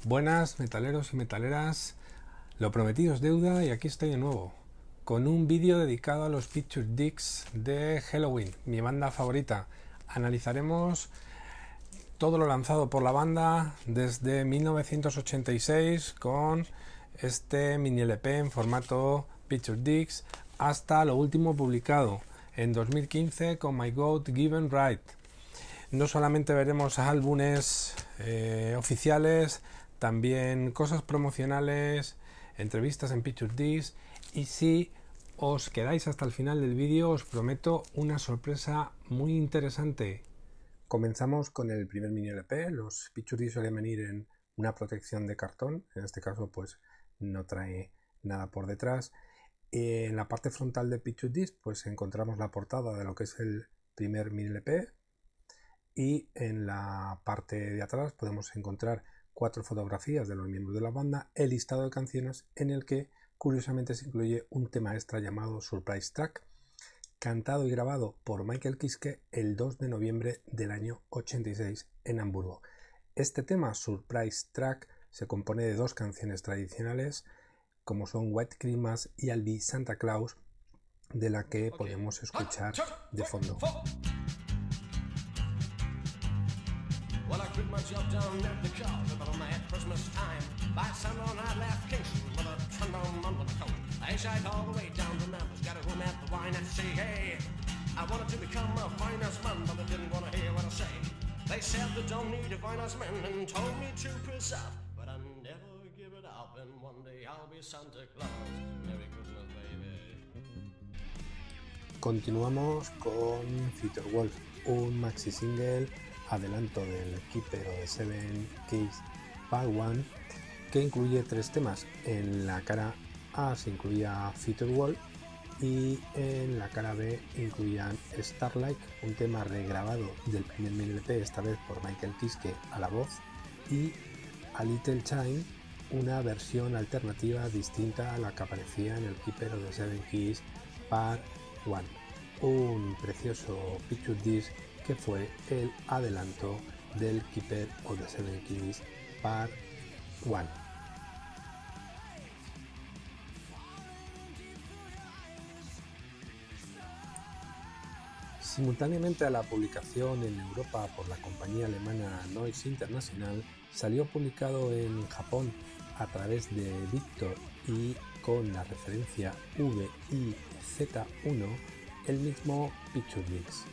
Buenas metaleros y metaleras, lo prometido es deuda y aquí estoy de nuevo con un vídeo dedicado a los Picture Discs de Helloween, mi banda favorita. Analizaremos todo lo lanzado por la banda desde 1986 con este mini LP en formato Picture Discs hasta lo último publicado en 2015 con My God Given Right. No solamente veremos álbumes oficiales, también cosas promocionales, entrevistas en Picture Discs, y si os quedáis hasta el final del vídeo os prometo una sorpresa muy interesante. Comenzamos con el primer mini LP. Los Picture Discs suelen venir en una protección de cartón, en este caso pues no trae nada por detrás. En la parte frontal de Picture Disc pues encontramos la portada de lo que es el primer mini LP, y en la parte de atrás podemos encontrar 4 fotografías de los miembros de la banda, el listado de canciones en el que curiosamente se incluye un tema extra llamado Surprise Track, cantado y grabado por Michael Kiske el 2 de noviembre del año 86 en Hamburgo. Este tema, Surprise Track, se compone de 2 canciones tradicionales como son White Christmas y I'll Be Santa Claus, de la que podemos escuchar de fondo. Well, I quit my job down at the car about at Christmas time. By sundown, I left Kingston with a trombone under the coat. I hitchhiked all the way down to Memphis, got a room at the YMCA. I wanted to become a finance man, but they didn't want to hear what I say. They said they don't need a finance man and told me to persevere, but I never give it up. And one day I'll be Santa Claus. Merry Christmas, baby. Continuamos con Future Wolf, un maxi single adelanto del Keeper of the Seven Keys Part 1, que incluye 3 temas. En la cara A se incluía Future Wolf y en la cara B incluían Starlight, un tema regrabado del primer mini LP, esta vez por Michael Kiske a la voz, y A Little Time, una versión alternativa distinta a la que aparecía en el Keeper of the Seven Keys Part 1. Un precioso Picture Disc que fue el adelanto del Keeper of the Seven Keys Part 1. Simultáneamente a la publicación en Europa por la compañía alemana Noise International, salió publicado en Japón a través de Victor y con la referencia VIZ1 el mismo Picture Disc.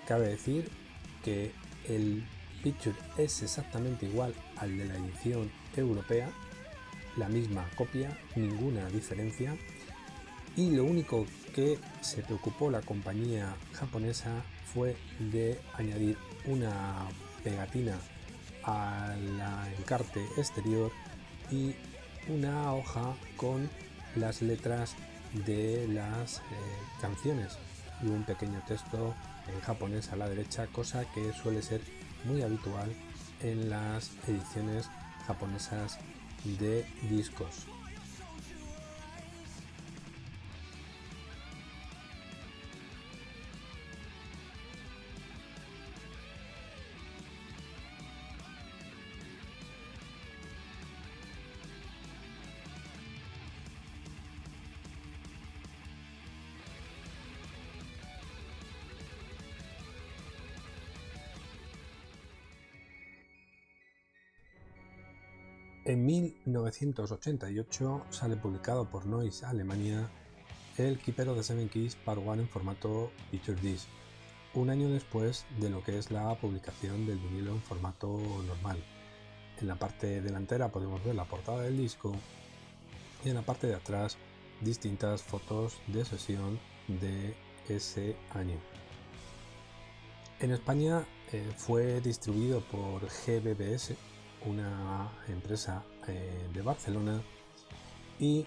Cabe decir que el Picture es exactamente igual al de la edición europea, la misma copia, ninguna diferencia, y lo único que se preocupó la compañía japonesa fue de añadir una pegatina al encarte exterior y una hoja con las letras de las canciones y un pequeño texto en japonés a la derecha, cosa que suele ser muy habitual en las ediciones japonesas de discos. En 1988 sale publicado por Noise Alemania el Keeper of the Seven Keys Part 1 en formato Picture Disc, un año después de lo que es la publicación del vinilo en formato normal. En la parte delantera podemos ver la portada del disco y en la parte de atrás distintas fotos de sesión de ese año. En España fue distribuido por GBBS, una empresa de Barcelona, y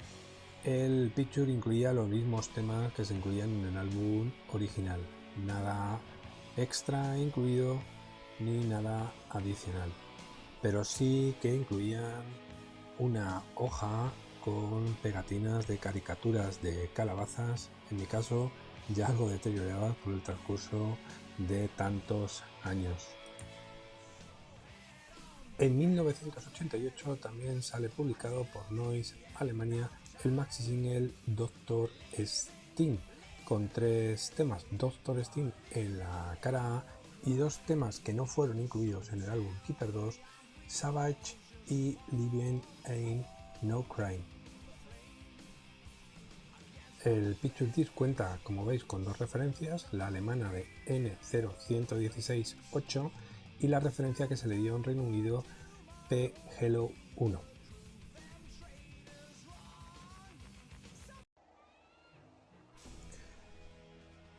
el Picture incluía los mismos temas que se incluían en el álbum original, nada extra incluido ni nada adicional, pero sí que incluían una hoja con pegatinas de caricaturas de calabazas, en mi caso ya algo deterioradas por el transcurso de tantos años. En 1988 también sale publicado por Noise Alemania el maxi single Dr. Sting, con 3 temas Dr. Sting en la cara A y 2 temas que no fueron incluidos en el álbum Keeper 2, Savage y Living Ain't No Crime. El Picture Disc cuenta, como veis, con 2 referencias, la alemana de N0116-8 y la referencia que se le dio en Reino Unido P Hello 1.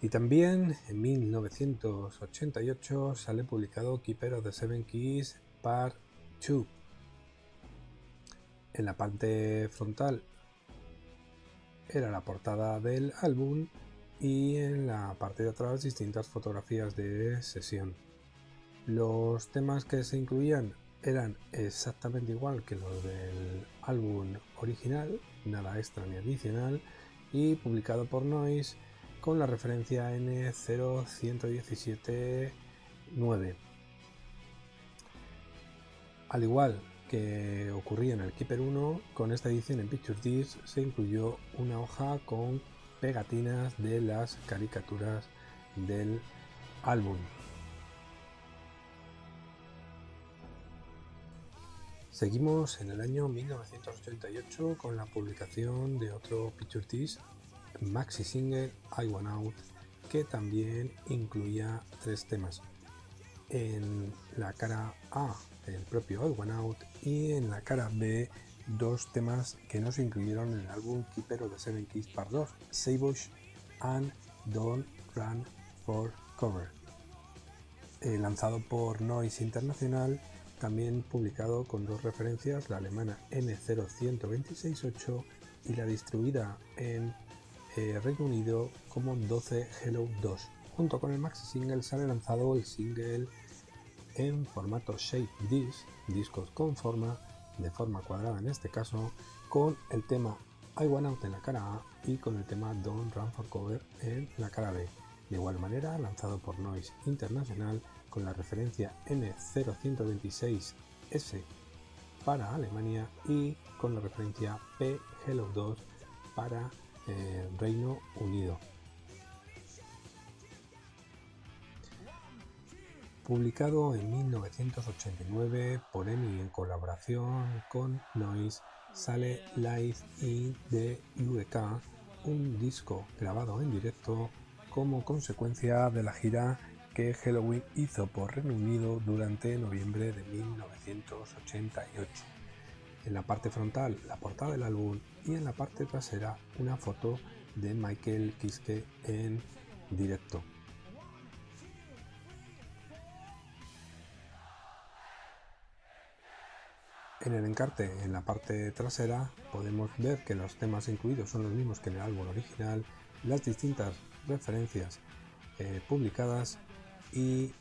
Y también en 1988 sale publicado Keeper of the Seven Keys Part 2. En la parte frontal era la portada del álbum y en la parte de atrás distintas fotografías de sesión. Los temas que se incluían eran exactamente igual que los del álbum original, nada extra ni adicional, y publicado por Noise con la referencia N0117-9. Al igual que ocurría en el Keeper 1, con esta edición en Picture Disc se incluyó una hoja con pegatinas de las caricaturas del álbum. Seguimos en el año 1988 con la publicación de otro Picture Disc, maxi single I Want Out, que también incluía 3 temas. En la cara A el propio I Want Out y en la cara B 2 temas que no se incluyeron en el álbum Keeper of the Seven Keys Part 2, Savage and Don't Run for Cover, lanzado por Noise International, también publicado con 2 referencias, la alemana N0126-8 y la distribuida en Reino Unido como 12 Hello 2. Junto con el maxi single sale lanzado el single en formato shape disc, discos con forma, de forma cuadrada en este caso, con el tema I Want Out en la cara A y con el tema Don't Run for Cover en la cara B. De igual manera, lanzado por Noise International con la referencia N0126S para Alemania y con la referencia P Hello 2 para Reino Unido. Publicado en 1989 por EMI en colaboración con Noise, sale Live in the UK, un disco grabado en directo como consecuencia de la gira que Helloween hizo por Reino Unido durante noviembre de 1988. En la parte frontal, la portada del álbum, y en la parte trasera, una foto de Michael Kiske en directo. En el encarte, en la parte trasera, podemos ver que los temas incluidos son los mismos que en el álbum original, las distintas referencias publicadas, y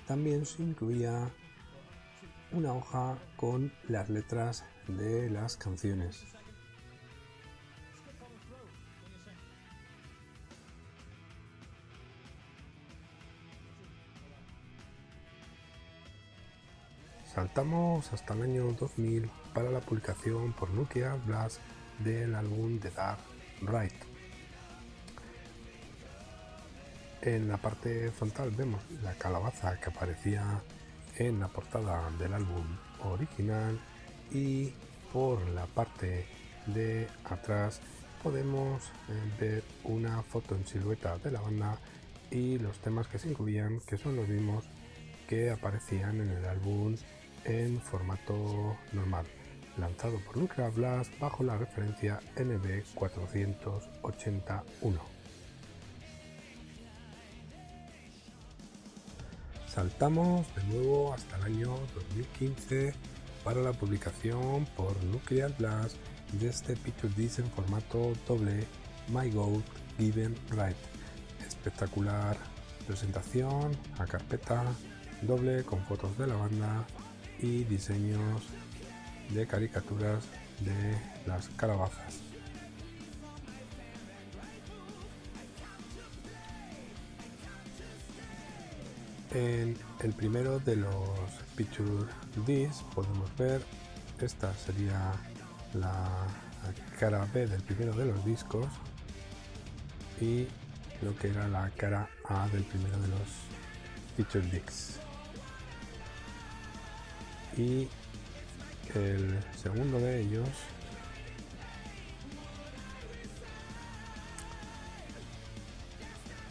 también se incluía una hoja con las letras de las canciones. Saltamos hasta el año 2000 para la publicación por Nuclear Blast del álbum The Dark Ride. En la parte frontal vemos la calabaza que aparecía en la portada del álbum original, y por la parte de atrás podemos ver una foto en silueta de la banda y los temas que se incluían, que son los mismos que aparecían en el álbum en formato normal, lanzado por Nuclear Blast bajo la referencia NB481. Saltamos de nuevo hasta el año 2015 para la publicación por Nuclear Blast de este Picture Disc en formato doble, My God Given Right. Espectacular presentación a carpeta doble con fotos de la banda y diseños de caricaturas de las calabazas. En el primero de los Picture Discs podemos ver, esta sería la cara B del primero de los discos y lo que era la cara A del primero de los Picture Discs. Y el segundo de ellos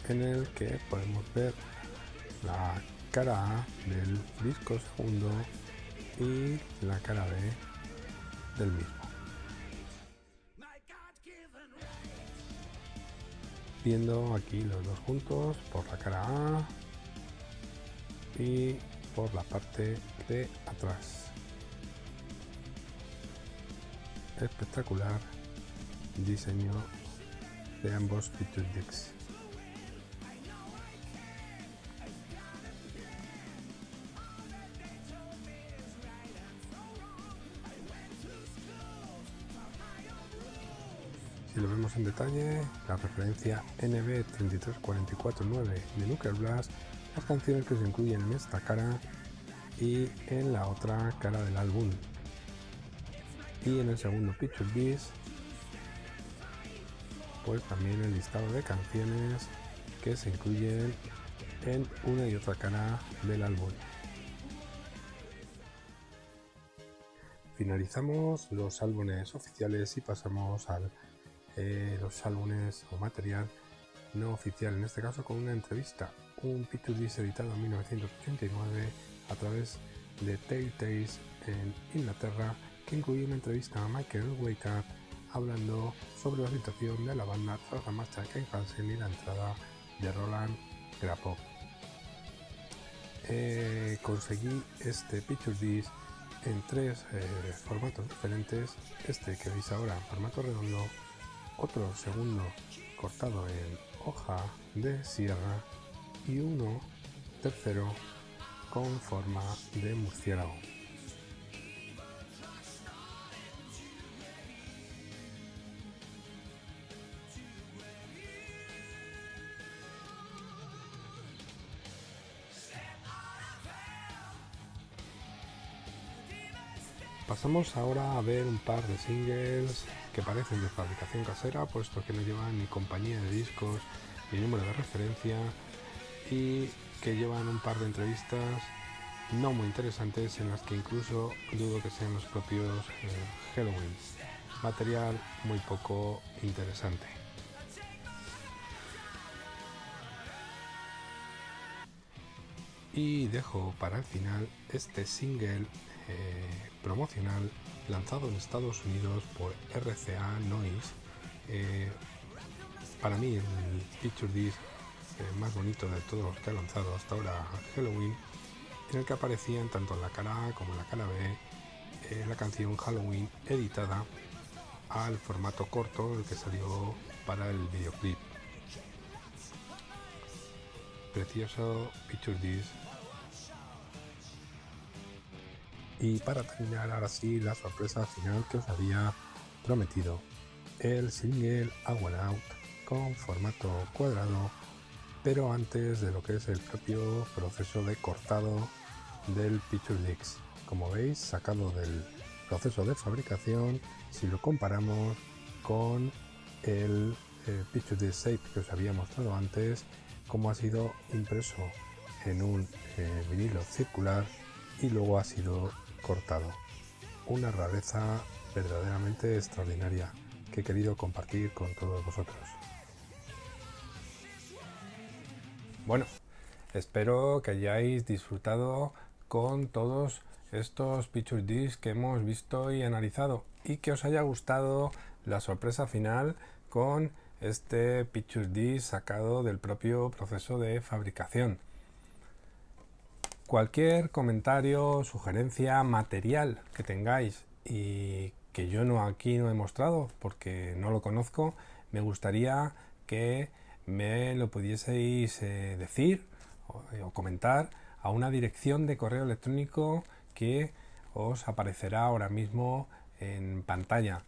en el que podemos ver la cara A del disco segundo y la cara B del mismo. Viendo aquí los dos juntos por la cara A y por la parte de atrás. Espectacular diseño de ambos Picture Discs. Si lo vemos en detalle, la referencia NB33449 de Nuclear Blast, las canciones que se incluyen en esta cara y en la otra cara del álbum. Y en el segundo Picture Disc, pues también el listado de canciones que se incluyen en una y otra cara del álbum. Finalizamos los álbumes oficiales y pasamos a los álbumes o material no oficial, en este caso con una entrevista, un Picture Disc editado en 1989 a través de Telltales en Inglaterra, que incluye una entrevista a Michael Wake Up hablando sobre la situación de la banda tras la marcha de Ken Hansen y la entrada de Roland Grapow. Conseguí este Picture Disc en tres formatos diferentes, este que veis ahora en formato redondo, otro segundo cortado en hoja de sierra y uno tercero con forma de murciélago. Pasamos ahora a ver un par de singles que parecen de fabricación casera, puesto que no llevan ni compañía de discos ni número de referencia, y que llevan un par de entrevistas no muy interesantes en las que incluso dudo que sean los propios Helloween. Material muy poco interesante. Y dejo para el final este single promocional lanzado en Estados Unidos por RCA Noise, para mí el Picture Disc más bonito de todos los que ha lanzado hasta ahora Helloween, en el que aparecían tanto en la cara A como en la cara B la canción Halloween editada al formato corto, el que salió para el videoclip. Precioso Picture Disc. Y para terminar, ahora sí, la sorpresa final que os había prometido, el single Hour Out con formato cuadrado, pero antes de lo que es el propio proceso de cortado del Picture Disc. Como veis, sacado del proceso de fabricación, si lo comparamos con el Picture Disc Shape que os había mostrado antes, como ha sido impreso en un vinilo circular y luego ha sido cortado. Una rareza verdaderamente extraordinaria que he querido compartir con todos vosotros. Bueno, espero que hayáis disfrutado con todos estos Picture Discs que hemos visto y analizado, y que os haya gustado la sorpresa final con este Picture Disc sacado del propio proceso de fabricación. Cualquier comentario, sugerencia, material que tengáis y que yo aquí no he mostrado porque no lo conozco, me gustaría que me lo pudieseis decir o comentar a una dirección de correo electrónico que os aparecerá ahora mismo en pantalla.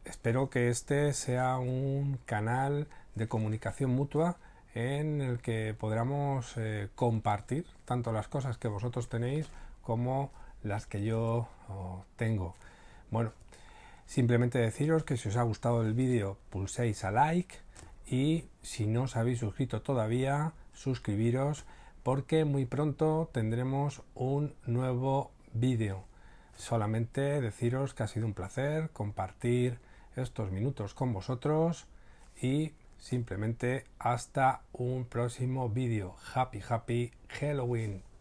Espero que este sea un canal de comunicación mutua en el que podamos compartir tanto las cosas que vosotros tenéis como las que yo tengo. Bueno, simplemente deciros que si os ha gustado el vídeo pulséis a like y si no os habéis suscrito todavía, suscribiros porque muy pronto tendremos un nuevo vídeo. Solamente deciros que ha sido un placer compartir estos minutos con vosotros y simplemente hasta un próximo vídeo. Happy Halloween.